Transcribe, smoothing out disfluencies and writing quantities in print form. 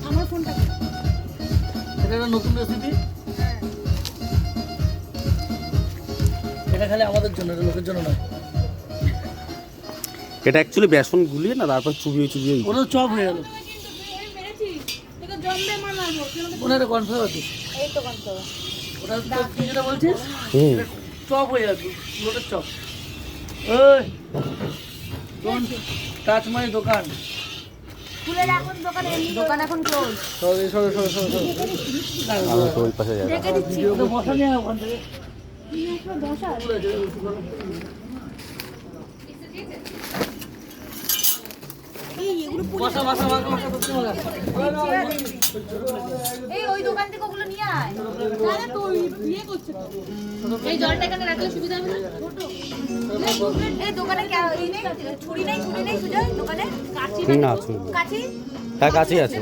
আমার ফোনটা এটা একটা নতুন রেসিপি। এটা খালি আমাদের জন্য, এটা লোকের জন্য নয়। এটা অ্যাকচুয়ালি বেসন গুলিয়ে না তারপর চুবিয়ে চুবিয়ে ওটা চপ হয়ে গেল। ওটা কনফার্ম আছে, এই তো কনফার্ম। ওটা তুই যেটা বলছিস এটা চপ হয়ে যাবে, লোটের চপ। ওই টাচ মাই দোকান, খুলে রাখুন দোকান, দোকান এখন close. Sorry sorry sorry sorry sorry আমি তো ওই পাশে যাবো। দেখে দিচ্ছি ওটা মশা নিয়ে আয় ওখান থেকে। বসা। মশা মশা মশা মশা করতে হবে। এই ওই দোকান থেকে ওগুলো নিয়ে আয়। না তো ইয়ে করছে তো। এই জলটা এখানে রাখলে সুবিধা হবে না? এই দোকানে এই নেই, ছুরি নেই সুজয় দোকানে? কাঁচি না আছে। কাঁচি? হ্যাঁ কাছেই আছে।